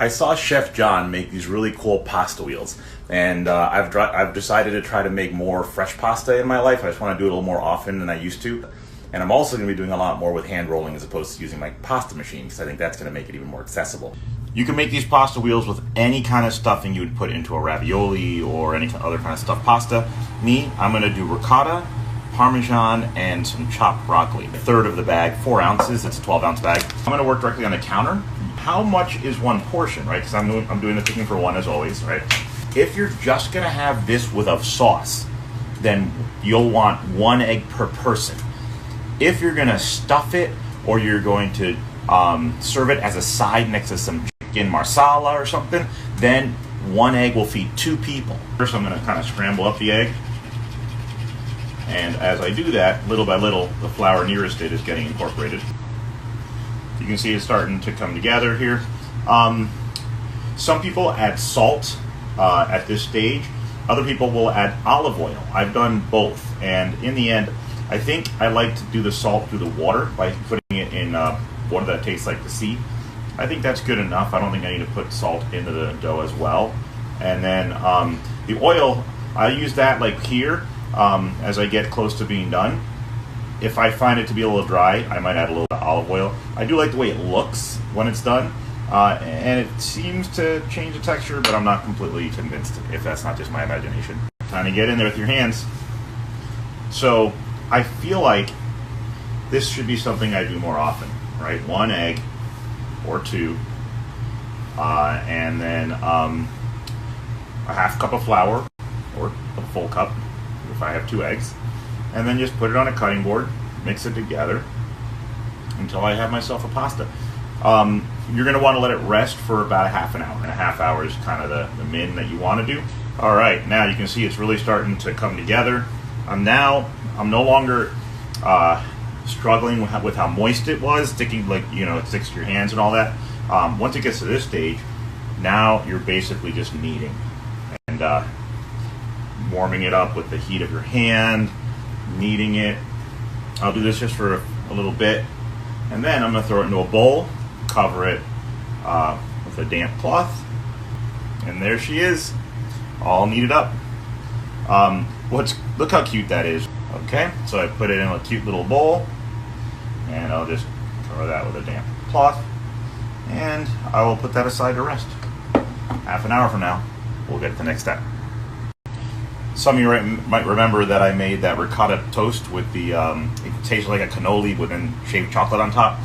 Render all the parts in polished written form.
I saw Chef John make these really cool pasta wheels, and I've decided to try to make more fresh pasta in my life. I just want to do it a little more often than I used to. And I'm also going to be doing a lot more with hand rolling as opposed to using my pasta machine, because I think that's going to make it even more accessible. You can make these pasta wheels with any kind of stuffing you would put into a ravioli or any other kind of stuffed pasta. Me, I'm going to do ricotta, parmesan, and some chopped broccoli. A third of the bag, 4 ounces, it's a 12-ounce bag. I'm going to work directly on the counter. How much is one portion, right? Because I'm doing the cooking for one as always, right? If you're just going to have this with a sauce, then you'll want 1 egg per person. If you're going to stuff it or you're going to serve it as a side next to some chicken marsala or something, then 1 egg will feed 2 people. First, I'm going to kind of scramble up the egg. And as I do that, little by little, the flour nearest it is getting incorporated. You can see it's starting to come together here. Some people add salt at this stage. Other people will add olive oil. I've done both. And in the end, I think I like to do the salt through the water by putting it in water that tastes like the sea. I think that's good enough. I don't think I need to put salt into the dough as well. And then the oil, I use that like here as I get close to being done. If I find it to be a little dry, I might add a little bit of olive oil. I do like the way it looks when it's done. And it seems to change the texture, but I'm not completely convinced if that's not just my imagination. Time to get in there with your hands. So I feel like this should be something I do more often, right? 1 egg or 2, and then a half cup of flour or a full cup if I have 2 eggs, and then just put it on a cutting board, mix it together until I have myself a pasta. You're going to want to let it rest for about a half an hour. And a half hour is kind of the min that you want to do. All right, now you can see it's really starting to come together. I'm no longer struggling with how moist it was, sticking, like, you know, it sticks to your hands and all that. Once it gets to this stage, now you're basically just kneading and warming it up with the heat of your hand, kneading it. I'll do this just for a little bit, and then I'm going to throw it into a bowl, cover it with a damp cloth, and there she is, all kneaded up. Look how cute that is. Okay, so I put it in a cute little bowl, and I'll just cover that with a damp cloth, and I will put that aside to rest. Half an hour from now, we'll get to the next step. Some of you might remember that I made that ricotta toast with the, it tastes like a cannoli with then shaved chocolate on top.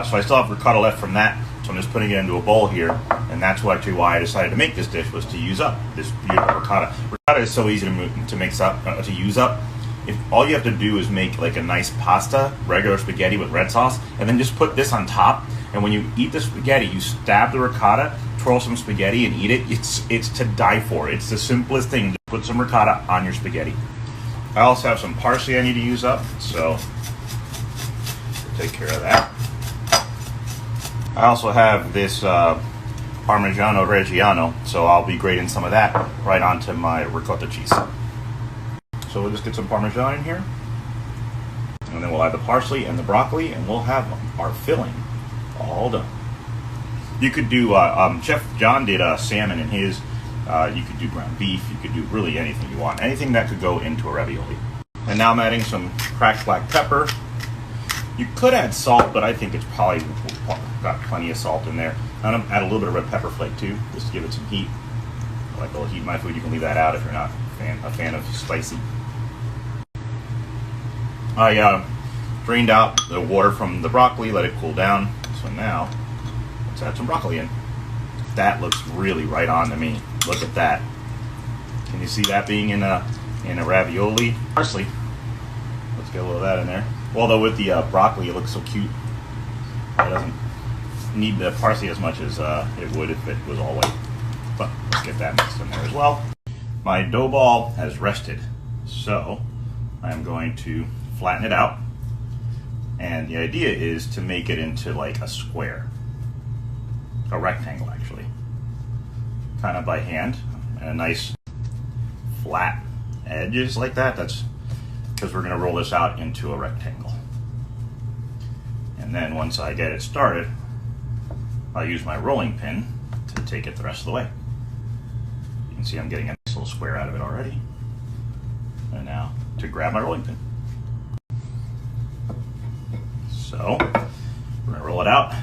So I still have ricotta left from that, so I'm just putting it into a bowl here, and that's actually why I decided to make this dish, was to use up this beautiful ricotta. Ricotta is so easy to mix up, to use up. If all you have to do is make like a nice pasta, regular spaghetti with red sauce, and then just put this on top, and when you eat the spaghetti, you stab the ricotta, twirl some spaghetti, and eat it. It's to die for. It's the simplest thing. Just put some ricotta on your spaghetti. I also have some parsley I need to use up, so take care of that. I also have this Parmigiano Reggiano, so I'll be grating some of that right onto my ricotta cheese. So we'll just get some Parmesan in here, and then we'll add the parsley and the broccoli, and we'll have our filling all done. You could do, Chef John did salmon in his, you could do ground beef, you could do really anything you want, anything that could go into a ravioli. And now I'm adding some cracked black pepper. You could add salt, but I think it's probably got plenty of salt in there. I'm going to add a little bit of red pepper flake too, just to give it some heat. I like a little heat in my food. You can leave that out if you're not a fan of spicy. I drained out the water from the broccoli, let it cool down. So now, let's add some broccoli in. That looks really right on to me. Look at that. Can you see that being in a ravioli? Parsley. Let's get a little of that in there. Although with the broccoli, it looks so cute. It doesn't need the parsley as much as it would if it was all white. But let's get that mixed in there as well. My dough ball has rested, so I'm going to flatten it out. And the idea is to make it into like a square. A rectangle, actually. Kind of by hand. And a nice flat edges like that. That's because we're going to roll this out into a rectangle. And then once I get it started, I'll use my rolling pin to take it the rest of the way. You can see I'm getting a nice little square out of it already. And now to grab my rolling pin. So we're gonna roll it out,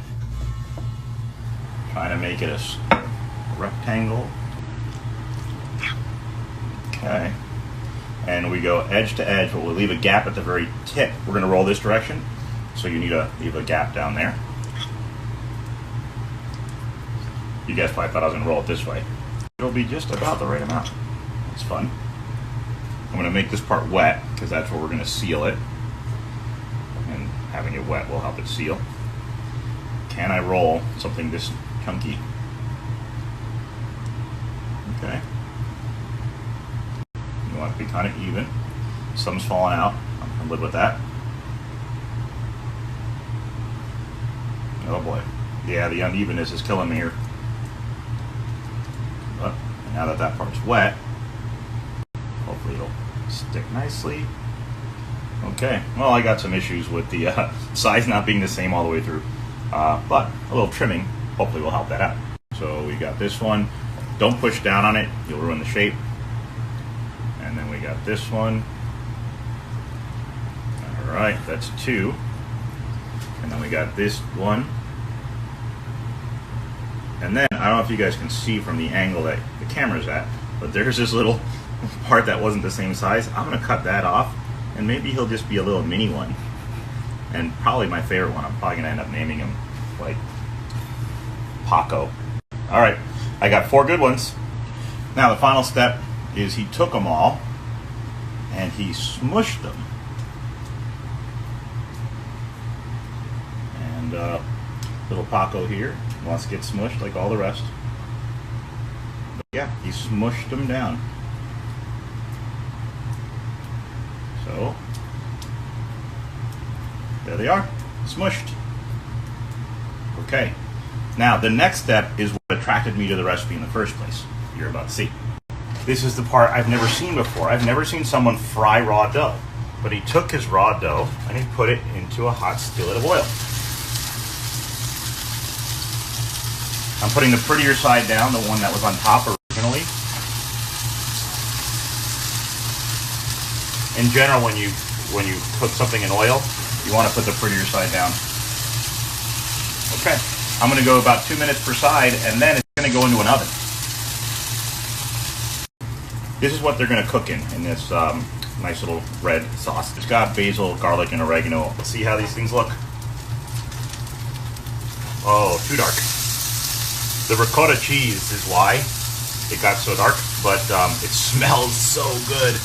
trying to make it a rectangle. Okay, and we go edge to edge, but we'll leave a gap at the very tip. We're gonna roll this direction, so you need to leave a gap down there. You guys probably thought I was gonna roll it this way. It'll be just about the right amount. It's fun. I'm gonna make this part wet, because that's where we're gonna seal it. And having it wet will help it seal. Can I roll something this chunky? Okay. You want it to be kind of even. Some's falling out. I can live with that. Oh boy. Yeah, the unevenness is killing me here. But now that that part's wet, hopefully it'll stick nicely. Okay, well, I got some issues with the size not being the same all the way through. But a little trimming hopefully will help that out. So we got this one. Don't push down on it, you'll ruin the shape. And then we got this one. All right, that's 2. And then we got this one. And then, I don't know if you guys can see from the angle that the camera's at, but there's this little part that wasn't the same size. I'm gonna cut that off, and maybe he'll just be a little mini one. And probably my favorite one, I'm probably gonna end up naming him, like, Paco. All right, I got 4 good ones. Now the final step is he took them all, and he smushed them. And little Paco here wants to get smushed like all the rest. But yeah, he smushed them down. So there they are, smushed. Okay, now the next step is what attracted me to the recipe in the first place. You're about to see. This is the part I've never seen before. I've never seen someone fry raw dough. But he took his raw dough and he put it into a hot skillet of oil. I'm putting the prettier side down, the one that was on top originally. In general, when you cook something in oil, you want to put the prettier side down. Okay, I'm going to go about 2 minutes per side, and then it's going to go into an oven. This is what they're going to cook in this nice little red sauce. It's got basil, garlic, and oregano. Let's see how these things look. Oh, too dark. The ricotta cheese is why it got so dark, but it smells so good.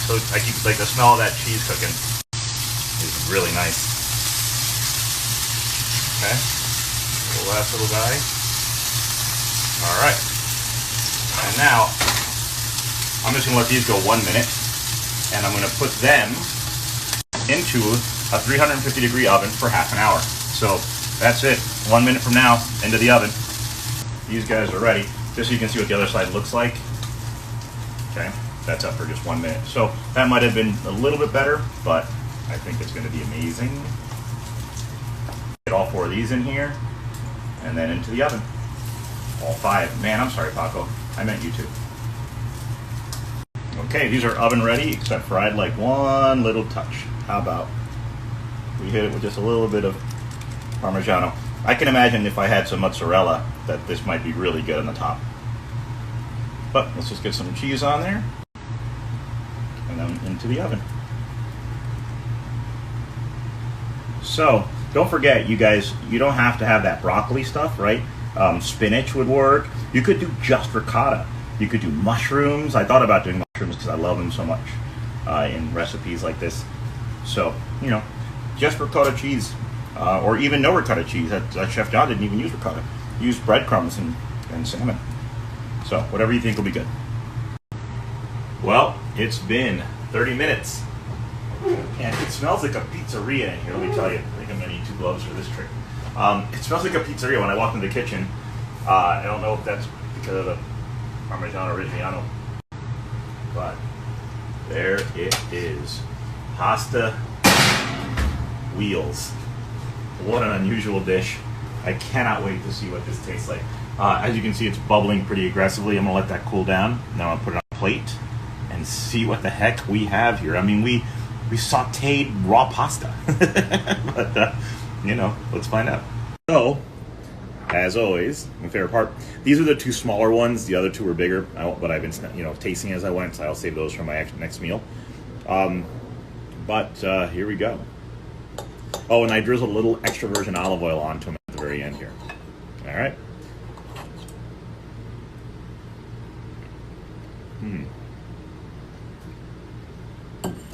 So I keep like the smell of that cheese cooking is really nice. Okay, the last little guy. All right, and now I'm just gonna let these go 1 minute, and I'm gonna put them into a 350-degree oven for half an hour. So that's it. 1 minute from now, into the oven. These guys are ready, just so you can see what the other side looks like. Okay, that's up for just 1 minute. So that might have been a little bit better, but I think it's going to be amazing. Get all 4 of these in here, and then into the oven. All 5. Man, I'm sorry, Paco. I meant you too. Okay, these are oven ready, except for I'd like one little touch. How about we hit it with just a little bit of Parmigiano. I can imagine if I had some mozzarella that this might be really good on the top. But let's just get some cheese on there and then into the oven. So don't forget, you guys, you don't have to have that broccoli stuff, right? Spinach would work. You could do just ricotta. You could do mushrooms. I thought about doing mushrooms because I love them so much in recipes like this. So, you know, just ricotta cheese. Or even no ricotta cheese. Chef John didn't even use ricotta. He used breadcrumbs and salmon. So whatever you think will be good. Well, it's been 30 minutes. And it smells like a pizzeria in here, let me tell you. I think I'm going to need 2 gloves for this trick. It smells like a pizzeria when I walk into the kitchen. I don't know if that's because of the Parmigiano Reggiano. But there it is. Pasta wheels. What an unusual dish. I cannot wait to see what this tastes like. As you can see, it's bubbling pretty aggressively. I'm gonna let that cool down. Now I'll put it on a plate and see what the heck we have here. I mean, we sauteed raw pasta, but you know, let's find out. So, as always, my favorite part. These are the two smaller ones. The other two are bigger. But I've been, tasting as I went, so I'll save those for my next meal. But here we go. Oh, and I drizzled a little extra virgin olive oil onto them at the very end here. All right.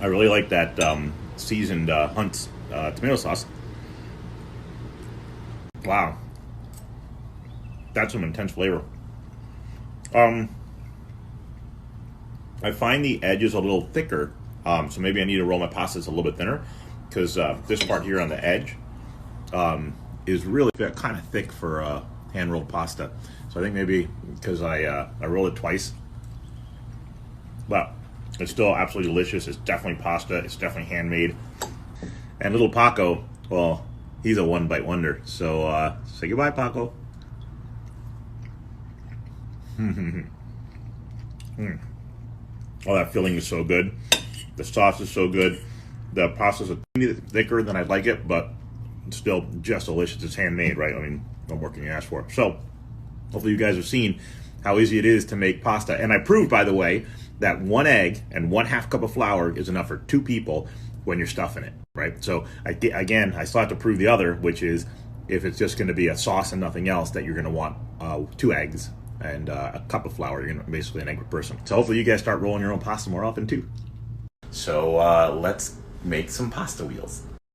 I really like that seasoned Hunt's tomato sauce. Wow. That's some intense flavor. I find the edges a little thicker, so maybe I need to roll my pastas a little bit thinner, because this part here on the edge is really kind of thick for hand-rolled pasta. So I think maybe because I rolled it twice. But it's still absolutely delicious. It's definitely pasta. It's definitely handmade. And little Paco, well, he's a one-bite wonder. So say goodbye, Paco. Oh, that filling is so good. The sauce is so good. The pasta's a teeny bit thicker than I'd like it, but it's still just delicious. It's handmade, right? I mean, no more can you ask for. So, hopefully you guys have seen how easy it is to make pasta. And I proved, by the way, that 1 egg and 1/2 cup of flour is enough for 2 people when you're stuffing it, right? So, again, I still have to prove the other, which is if it's just going to be a sauce and nothing else, that you're going to want 2 eggs and a cup of flour. You're going to basically an egg per person. So hopefully you guys start rolling your own pasta more often too. So let's make some pasta wheels.